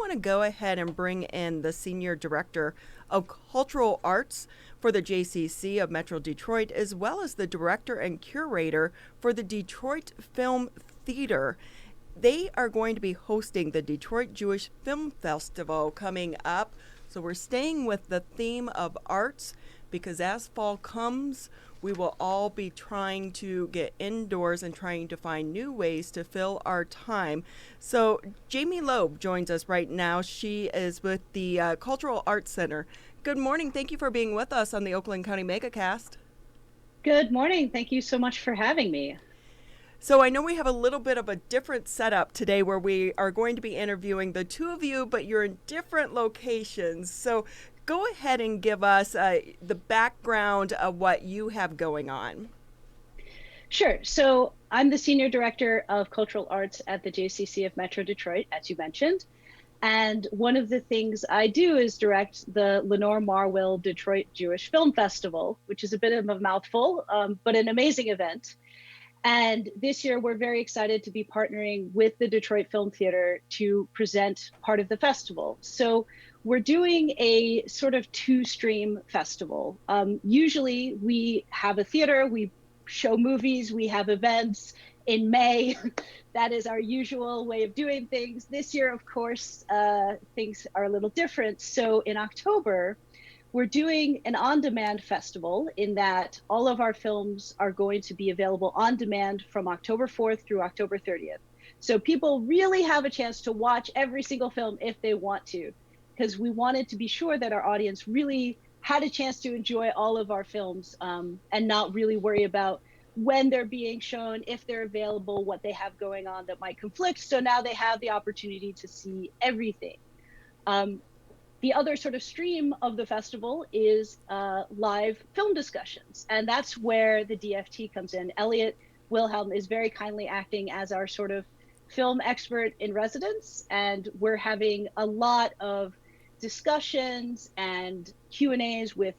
want to go ahead and bring in the Senior Director of Cultural Arts for the JCC of Metro Detroit, as well as the Director and Curator for the Detroit Film Theater. They are going to be hosting the Detroit Jewish Film Festival coming up. So we're staying with the theme of arts because as fall comes, we will all be trying to get indoors and trying to find new ways to fill our time. So Jaemi Loeb joins us right now. She is with the Cultural Arts Center. Good morning. Thank you for being with us on the Oakland County MegaCast. Good morning. Thank you so much for having me. So I know we have a little bit of a different setup today where we are going to be interviewing the two of you, but you're in different locations. So go ahead and give us the background of what you have going on. Sure. So I'm the Senior Director of Cultural Arts at the JCC of Metro Detroit, as you mentioned. And one of the things I do is direct the Lenore Marwill Detroit Jewish Film Festival, which is a bit of a mouthful, but an amazing event. And this year, we're very excited to be partnering with the Detroit Film Theater to present part of the festival. So we're doing a sort of two-stream festival. Usually, we have a theater, we show movies, we have events in May. That is our usual way of doing things. This year, of course, things are a little different. So in October, we're doing an on-demand festival in that all of our films are going to be available on demand from October 4th through October 30th. So people really have a chance to watch every single film if they want to, because we wanted to be sure that our audience really had a chance to enjoy all of our films and not really worry about when they're being shown, if they're available, what they have going on that might conflict. So now they have the opportunity to see everything. The other sort of stream of the festival is live film discussions. And that's where the DFT comes in. Elliot Wilhelm is very kindly acting as our sort of film expert in residence. And we're having a lot of discussions and Q&As with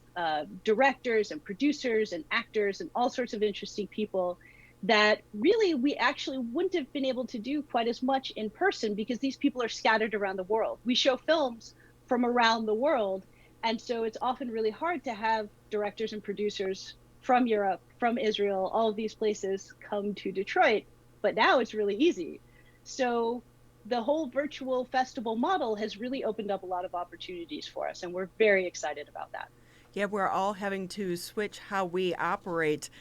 directors and producers and actors and all sorts of interesting people that really we actually wouldn't have been able to do quite as much in person because these people are scattered around the world. We show films from around the world. And so it's often really hard to have directors and producers from Europe, from Israel, all of these places come to Detroit, but now it's really easy. So the whole virtual festival model has really opened up a lot of opportunities for us, and we're very excited about that. Yeah, we're all having to switch how we operate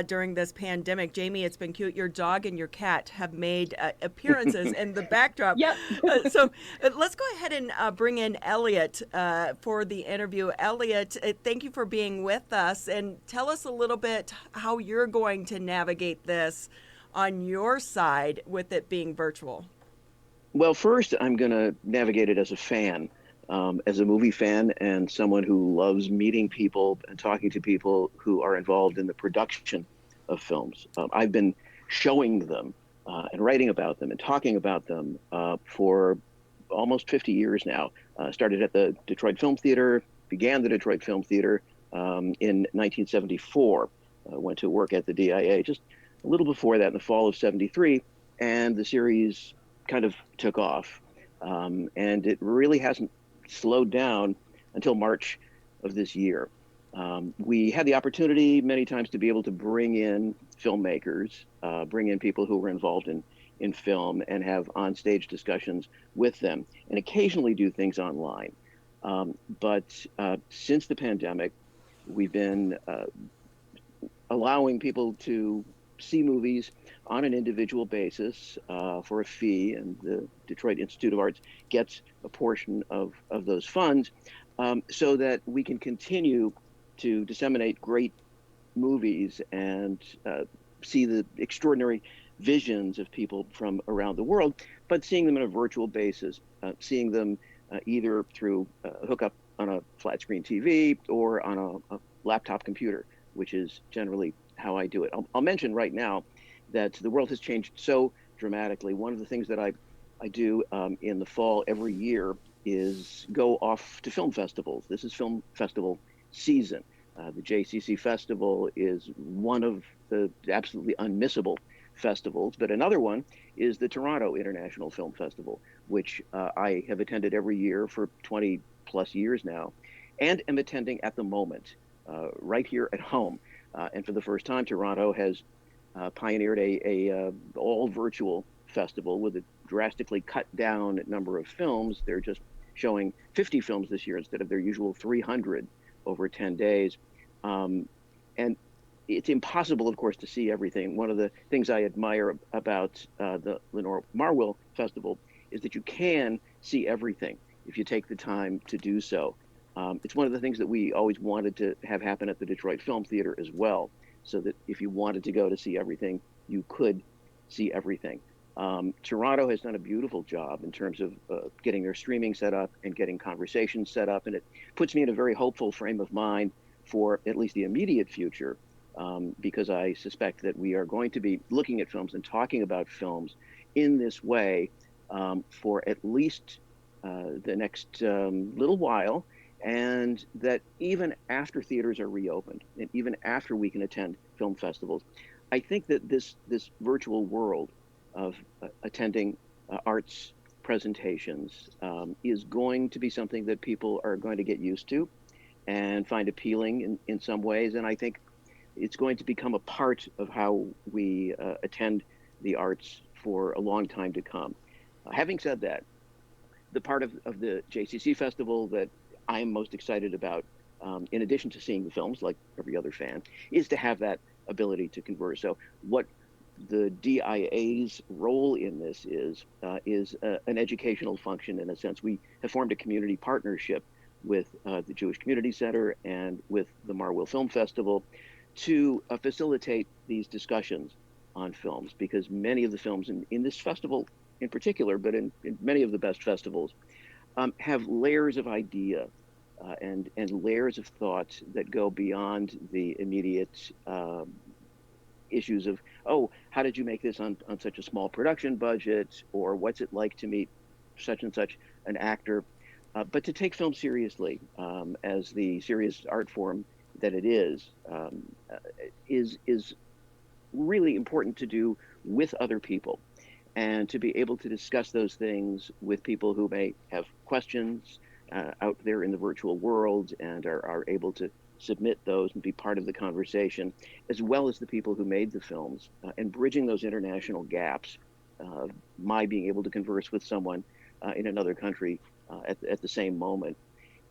during this pandemic. Jaemi, it's been cute. Your dog and your cat have made appearances in the backdrop. Yep. So let's go ahead and bring in Elliot for the interview. Elliot, thank you for being with us. And tell us a little bit how you're going to navigate this on your side with it being virtual. Well, first, I'm going to navigate it as a fan. As a movie fan and someone who loves meeting people and talking to people who are involved in the production of films. I've been showing them and writing about them and talking about them for almost 50 years now. Started at the Detroit Film Theater, began the Detroit Film Theater in 1974. Went to work at the DIA just a little before that in the fall of 73, and the series kind of took off. And it really hasn't slowed down until March of this year. We had the opportunity many times to be able to bring in filmmakers, bring in people who were involved in film and have on-stage discussions with them and occasionally do things online. But since the pandemic, we've been allowing people to see movies on an individual basis for a fee, and the Detroit Institute of Arts gets a portion of those funds so that we can continue to disseminate great movies and see the extraordinary visions of people from around the world, but seeing them on a virtual basis, seeing them either through a hookup on a flat screen TV or on a laptop computer, which is generally how I do it. I'll mention right now that the world has changed so dramatically. One of the things that I do in the fall every year is go off to film festivals. This is film festival season. The JCC Festival is one of the absolutely unmissable festivals, but another one is the Toronto International Film Festival, which I have attended every year for 20 plus years now, and am attending at the moment, right here at home. And for the first time, Toronto has pioneered a all virtual festival with a drastically cut down number of films. They're just showing 50 films this year instead of their usual 300 over 10 days. And it's impossible, of course, to see everything. One of the things I admire about the Lenore Marwill Festival is that you can see everything if you take the time to do so. It's one of the things that we always wanted to have happen at the Detroit Film Theater as well, so that if you wanted to go to see everything, you could see everything. Toronto has done a beautiful job in terms of getting their streaming set up and getting conversations set up, and it puts me in a very hopeful frame of mind for at least the immediate future, because I suspect that we are going to be looking at films and talking about films in this way for at least the next little while, and that even after theaters are reopened and even after we can attend film festivals, I think that this virtual world of attending arts presentations is going to be something that people are going to get used to and find appealing in some ways. And I think it's going to become a part of how we attend the arts for a long time to come. Having said that, the part of the JCC Festival that I'm most excited about, in addition to seeing the films like every other fan, is to have that ability to converse. So what the DIA's role in this is an educational function in a sense. We have formed a community partnership with the Jewish Community Center and with the Marwill Film Festival to facilitate these discussions on films, because many of the films in this festival in particular, but in many of the best festivals, have layers of idea and layers of thought that go beyond the immediate issues of, oh, how did you make this on such a small production budget, or what's it like to meet such and such an actor, but to take film seriously as the serious art form that it is really important to do with other people, and to be able to discuss those things with people who may have questions out there in the virtual world and are able to submit those and be part of the conversation, as well as the people who made the films, and bridging those international gaps. My being able to converse with someone in another country at the same moment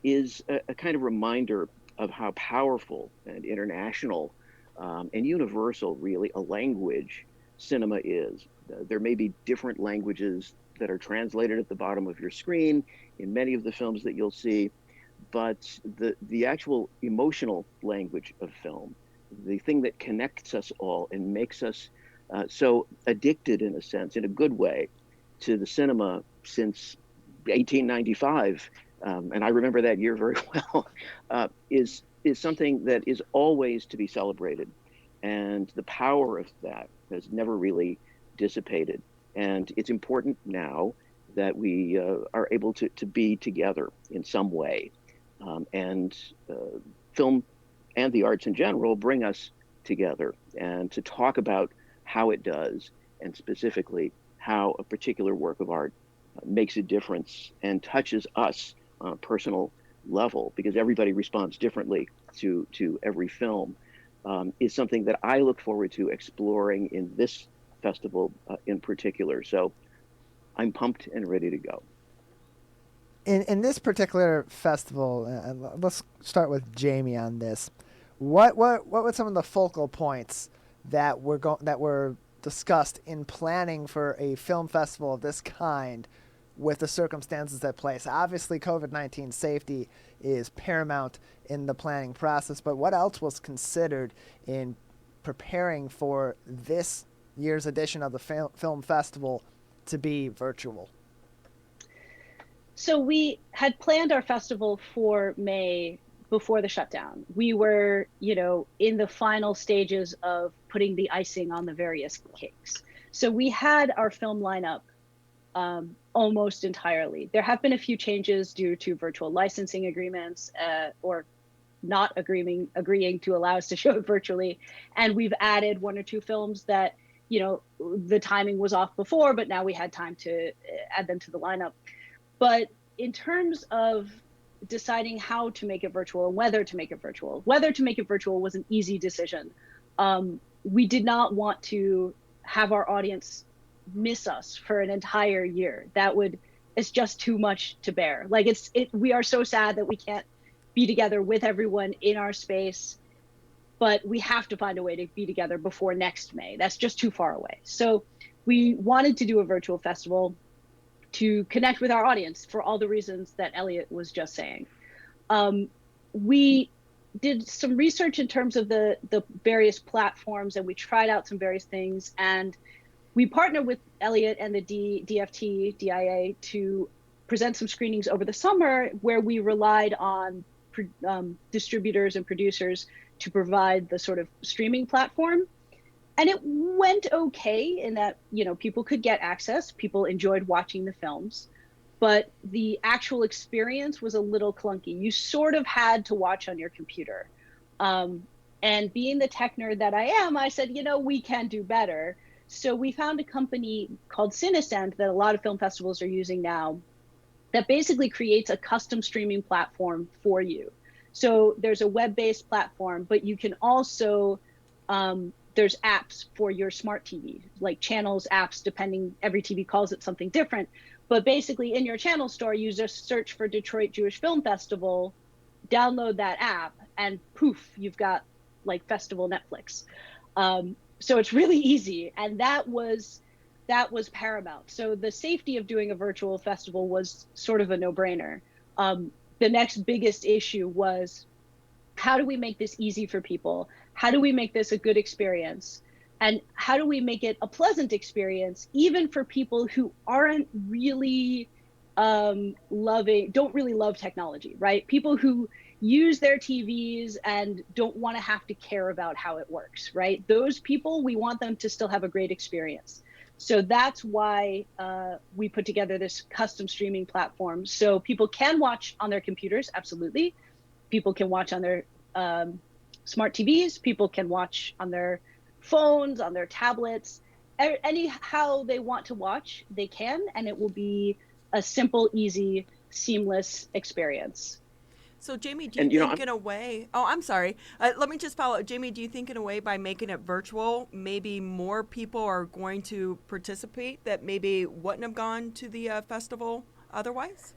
is a kind of reminder of how powerful and international and universal, really, a language cinema is. There may be different languages that are translated at the bottom of your screen in many of the films that you'll see, but the actual emotional language of film, the thing that connects us all and makes us so addicted, in a sense, in a good way, to the cinema since 1895, and I remember that year very well, is something that is always to be celebrated. And the power of that has never really dissipated. And it's important now that we are able to be together in some way. And film and the arts in general bring us together, and to talk about how it does, and specifically how a particular work of art makes a difference and touches us on a personal level, because everybody responds differently to every film, is something that I look forward to exploring in this festival in particular. So I'm pumped and ready to go. In this particular festival, let's start with Jaemi on this. What were some of the focal points that were discussed in planning for a film festival of this kind, with the circumstances at place? Obviously, COVID-19 safety is paramount in the planning process, but what else was considered in preparing for this year's edition of the film festival to be virtual? So we had planned our festival for May before the shutdown. We were, in the final stages of putting the icing on the various cakes. So we had our film lineup almost entirely. There have been a few changes due to virtual licensing agreements or not agreeing to allow us to show it virtually. And we've added one or two films that you know, the timing was off before, but now we had time to add them to the lineup. But in terms of deciding how to make it virtual and whether to make it virtual was an easy decision. We did not want to have our audience miss us for an entire year. It's just too much to bear. Like we are so sad that we can't be together with everyone in our space, but we have to find a way to be together before next May. That's just too far away. So we wanted to do a virtual festival to connect with our audience for all the reasons that Elliot was just saying. We did some research in terms of the various platforms, and we tried out some various things, and we partnered with Elliot and the DFT, DIA to present some screenings over the summer where we relied on distributors and producers to provide the sort of streaming platform. And it went okay in that, you know, people could get access, people enjoyed watching the films, but the actual experience was a little clunky. You sort of had to watch on your computer. And being the tech nerd that I am, I said, you know, we can do better. So we found a company called Cinesend that a lot of film festivals are using now that basically creates a custom streaming platform for you. So there's a web-based platform, but you can also, there's apps for your smart TV, like channels, apps, depending, every TV calls it something different. But basically in your channel store, you just search for Detroit Jewish Film Festival, download that app, and poof, you've got like festival Netflix. So it's really easy, and that was paramount. So the safety of doing a virtual festival was sort of a no-brainer. The next biggest issue was, how do we make this easy for people? How do we make this a good experience? And how do we make it a pleasant experience, even for people who aren't really don't really love technology, right? People who use their TVs and don't want to have to care about how it works, right? Those people, we want them to still have a great experience. So that's why we put together this custom streaming platform. So people can watch on their computers, absolutely. People can watch on their smart TVs. People can watch on their phones, on their tablets. How they want to watch, they can, and it will be a simple, easy, seamless experience. So, Jaemi, do you think in a way, I'm sorry, let me just follow up. Jaemi, do you think in a way by making it virtual, maybe more people are going to participate that maybe wouldn't have gone to the festival otherwise?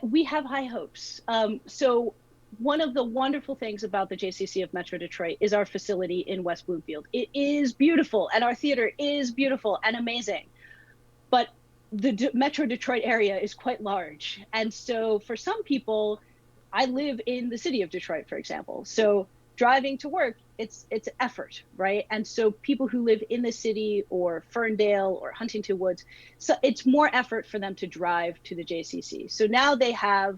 We have high hopes. So one of the wonderful things about the JCC of Metro Detroit is our facility in West Bloomfield. It is beautiful, and our theater is beautiful and amazing. But the Metro Detroit area is quite large. And so for some people, I live in the city of Detroit, for example. So driving to work, it's effort, right? And so people who live in the city or Ferndale or Huntington Woods, so it's more effort for them to drive to the JCC. So now they have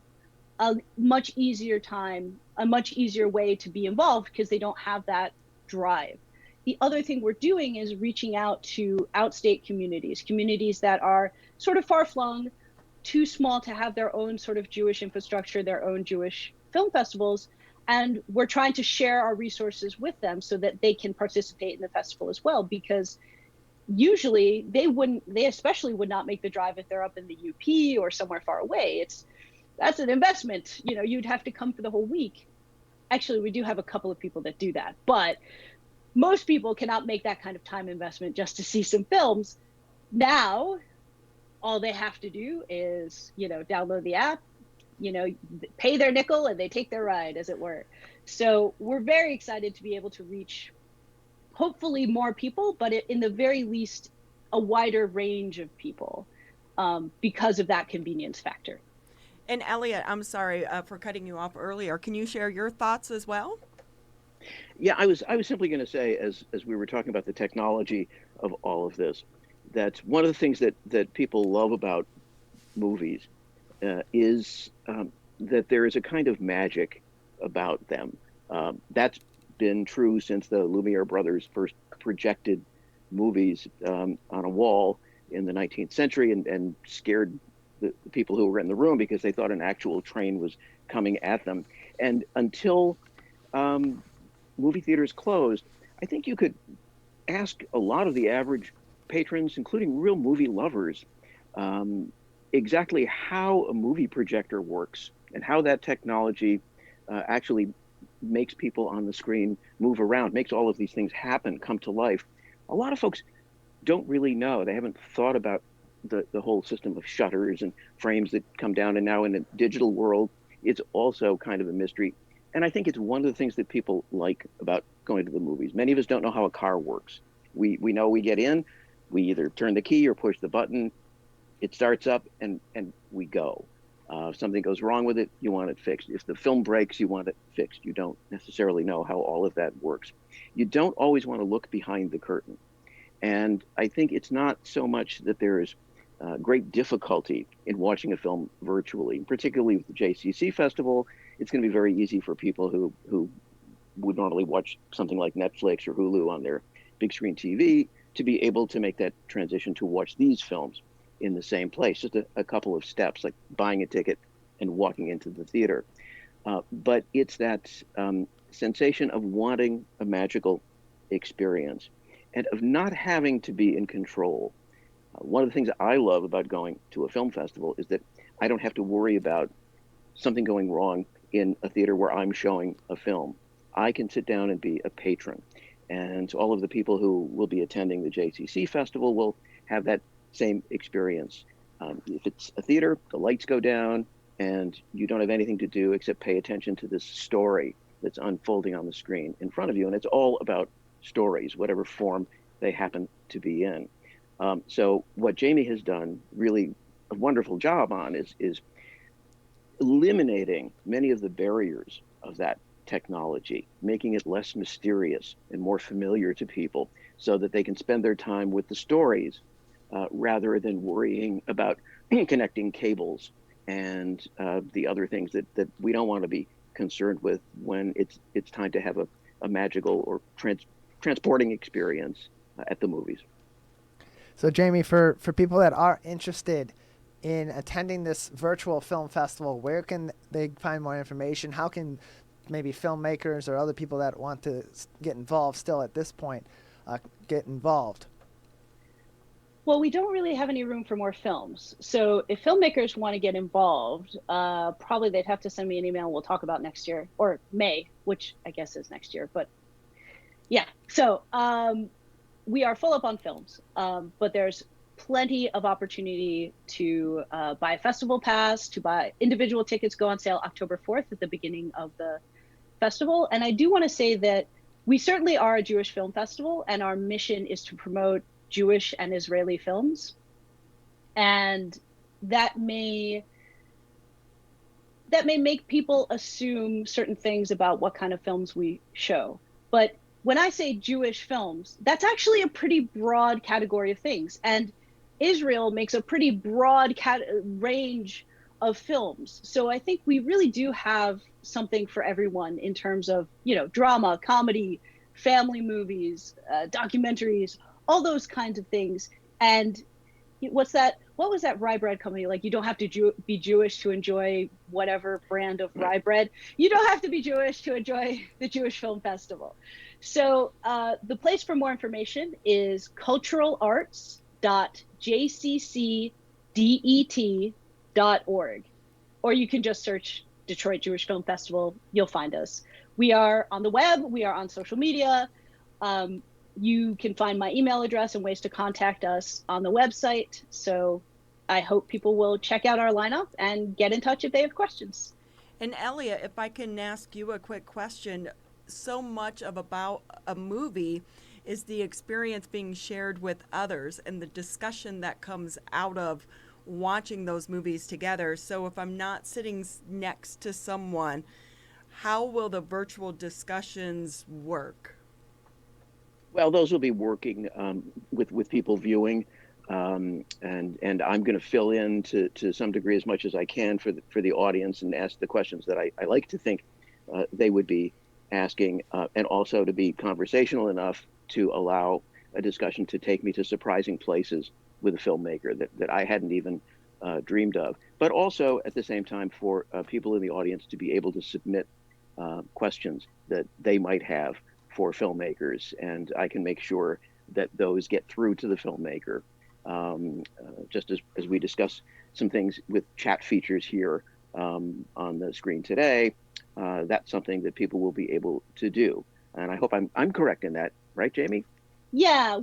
a much easier time, a much easier way to be involved because they don't have that drive. The other thing we're doing is reaching out to outstate communities that are sort of far-flung, too small to have their own sort of Jewish infrastructure, their own Jewish film festivals. And we're trying to share our resources with them so that they can participate in the festival as well, because usually they especially would not make the drive if they're up in the UP or somewhere far away. That's an investment. You know, you'd have to come for the whole week. Actually, we do have a couple of people that do that, but most people cannot make that kind of time investment just to see some films. Now, all they have to do is, you know, download the app, you know, pay their nickel and they take their ride, as it were. So we're very excited to be able to reach hopefully more people, but in the very least, a wider range of people because of that convenience factor. And Elliot, I'm sorry for cutting you off earlier. Can you share your thoughts as well? Yeah, I was simply going to say, as we were talking about the technology of all of this, that one of the things that people love about movies is that there is a kind of magic about them. That's been true since the Lumiere brothers first projected movies on a wall in the 19th century and scared the people who were in the room because they thought an actual train was coming at them. And until movie theaters closed, I think you could ask a lot of the average patrons, including real movie lovers, exactly how a movie projector works and how that technology actually makes people on the screen move around, makes all of these things happen, come to life. A lot of folks don't really know. They haven't thought about the whole system of shutters and frames that come down. And now in a digital world, it's also kind of a mystery. And I think it's one of the things that people like about going to the movies. Many of us don't know how a car works. We know we get in, we either turn the key or push the button, it starts up, and we go. If something goes wrong with it, you want it fixed. If the film breaks, you want it fixed. You don't necessarily know how all of that works. You don't always want to look behind the curtain. And I think it's not so much that there is great difficulty in watching a film virtually, particularly with the JCC Festival. It's going to be very easy for people who would normally watch something like Netflix or Hulu on their big screen TV to be able to make that transition to watch these films in the same place. Just a couple of steps, like buying a ticket and walking into the theater. But it's that sensation of wanting a magical experience and of not having to be in control. One of the things I love about going to a film festival is that I don't have to worry about something going wrong in a theater where I'm showing a film. I can sit down and be a patron. And all of the people who will be attending the JCC Festival will have that same experience. If it's a theater, the lights go down and you don't have anything to do except pay attention to this story that's unfolding on the screen in front of you. And it's all about stories, whatever form they happen to be in. So what Jaemi has done really a wonderful job on is eliminating many of the barriers of that technology, making it less mysterious and more familiar to people so that they can spend their time with the stories rather than worrying about connecting cables and the other things that we don't want to be concerned with when it's time to have a magical or transporting experience at the movies. So Jaemi, for people that are interested in attending this virtual film festival, where can they find more information? How can maybe filmmakers or other people that want to get involved still at this point get involved? Well, we don't really have any room for more films. So if filmmakers want to get involved, probably they'd have to send me an email. We'll talk about next year, or May, which I guess is next year. But yeah, so we are full up on films, but there's plenty of opportunity to buy a festival pass, to buy individual tickets, go on sale October 4th at the beginning of the festival. And I do want to say that we certainly are a Jewish film festival, and our mission is to promote Jewish and Israeli films. And that may make people assume certain things about what kind of films we show. But when I say Jewish films, that's actually a pretty broad category of things. And Israel makes a pretty broad range of films. So I think we really do have something for everyone in terms of, drama, comedy, family movies, documentaries, all those kinds of things. And what was that rye bread company? Like, you don't have to be Jewish to enjoy whatever brand of rye bread. You don't have to be Jewish to enjoy the Jewish Film Festival. So the place for more information is culturalarts.jccdet.org. Or you can just search Detroit Jewish Film Festival. You'll find us. We are on the web. We are on social media. You can find my email address and ways to contact us on the website. So I hope people will check out our lineup and get in touch if they have questions. And Elliot, if I can ask you a quick question, so much about a movie is the experience being shared with others and the discussion that comes out of watching those movies together. So if I'm not sitting next to someone, how will the virtual discussions work? Well, those will be working with people viewing, and I'm going to fill in to some degree as much as I can for the audience and ask the questions that I like to think they would be asking, and also to be conversational enough to allow a discussion to take me to surprising places with a filmmaker that I hadn't even dreamed of. But also at the same time for people in the audience to be able to submit questions that they might have for filmmakers, and I can make sure that those get through to the filmmaker. Just as we discuss some things with chat features here on the screen today, that's something that people will be able to do. And I hope I'm correct in that, right, Jaemi? Yeah,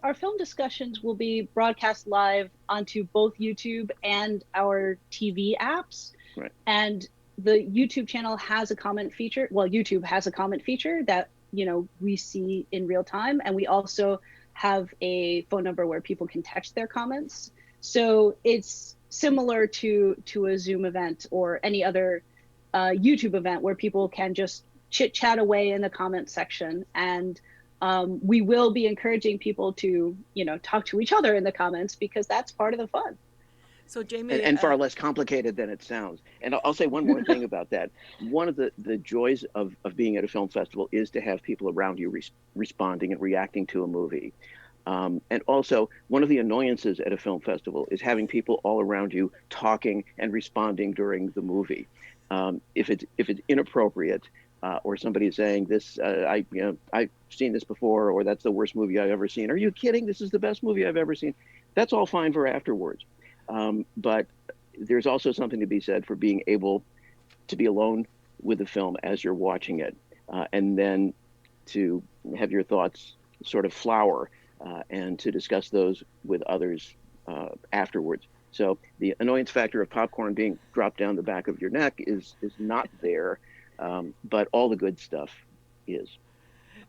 our film discussions will be broadcast live onto both YouTube and our TV apps. Right. And the YouTube channel has a comment feature. Well, YouTube has a comment feature that, we see in real time. And we also have a phone number where people can text their comments. So it's similar to a Zoom event or any other YouTube event where people can just chit chat away in the comment section. And we will be encouraging people to, talk to each other in the comments, because that's part of the fun. So Jaemi, and far less complicated than it sounds. And I'll say one more thing about that. One of the joys of being at a film festival is to have people around you responding and reacting to a movie. And also, one of the annoyances at a film festival is having people all around you talking and responding during the movie. If it's inappropriate, or somebody saying this, I've seen this before, or that's the worst movie I've ever seen. Are you kidding? This is the best movie I've ever seen. That's all fine for afterwards. But there's also something to be said for being able to be alone with the film as you're watching it, and then to have your thoughts sort of flower, and to discuss those with others afterwards. So the annoyance factor of popcorn being dropped down the back of your neck is not there, but all the good stuff is.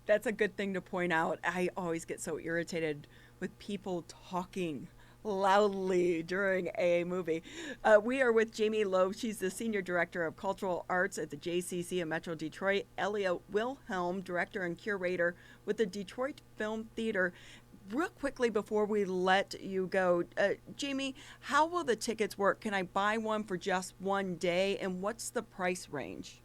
That's a good thing to point out. I always get so irritated with people talking loudly during a movie. We are with Jaemi Loeb. She's the Senior Director of Cultural Arts at the JCC of Metro Detroit. Elliot Wilhelm, Director and Curator with the Detroit Film Theater. Real quickly before we let you go, Jaemi, how will the tickets work? Can I buy one for just one day? And what's the price range?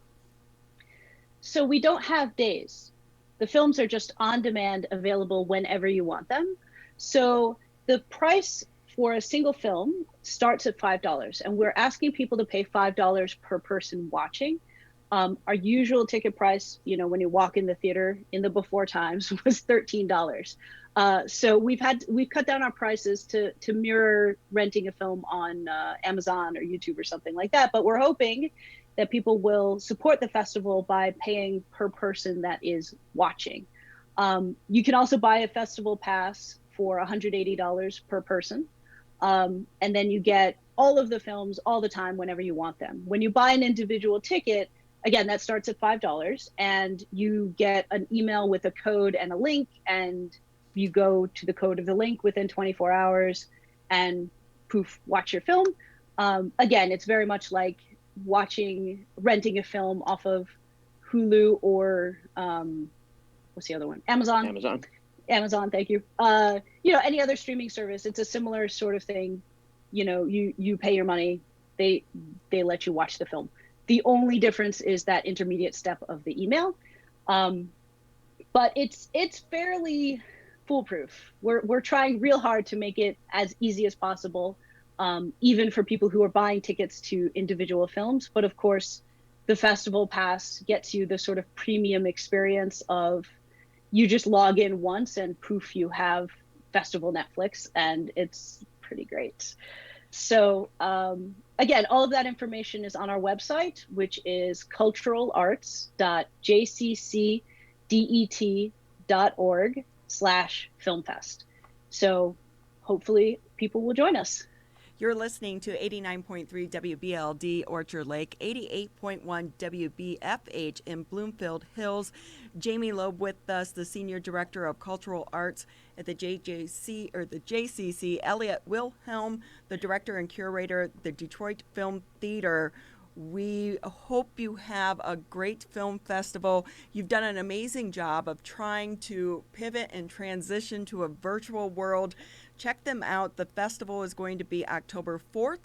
So we don't have days. The films are just on demand, available whenever you want them. So the price for a single film starts at $5, and we're asking people to pay $5 per person watching. Our usual ticket price, when you walk in the theater in the before times, was $13. So we've cut down our prices to mirror renting a film on Amazon or YouTube or something like that. But we're hoping that people will support the festival by paying per person that is watching. You can also buy a festival pass for $180 per person. And then you get all of the films all the time whenever you want them. When you buy an individual ticket, again, that starts at $5, and you get an email with a code and a link, and you go to the code of the link within 24 hours and poof, watch your film. Again, it's very much like renting a film off of Hulu or what's the other one? Amazon, thank you. Any other streaming service, it's a similar sort of thing. You pay your money, they let you watch the film. The only difference is that intermediate step of the email. But it's fairly foolproof. We're trying real hard to make it as easy as possible, even for people who are buying tickets to individual films. But of course, the festival pass gets you the sort of premium experience of you just log in once and poof, you have festival Netflix, and it's pretty great. So again, all of that information is on our website, which is culturalarts.jccdet.org/filmfest. So hopefully people will join us. You're listening to 89.3 WBLD Orchard Lake, 88.1 WBFH in Bloomfield Hills. Jaemi Loeb with us, the Senior Director of Cultural Arts at the JCC. Elliot Wilhelm, the Director and Curator at the Detroit Film Theater. We hope you have a great film festival. You've done an amazing job of trying to pivot and transition to a virtual world. Check them out. The festival is going to be October 4th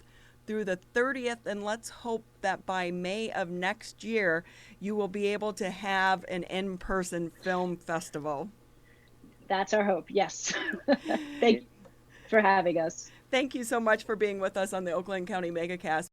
through the 30th, and let's hope that by May of next year, you will be able to have an in-person film festival. That's our hope, yes. Thank you for having us. Thank you so much for being with us on the Oakland County MegaCast.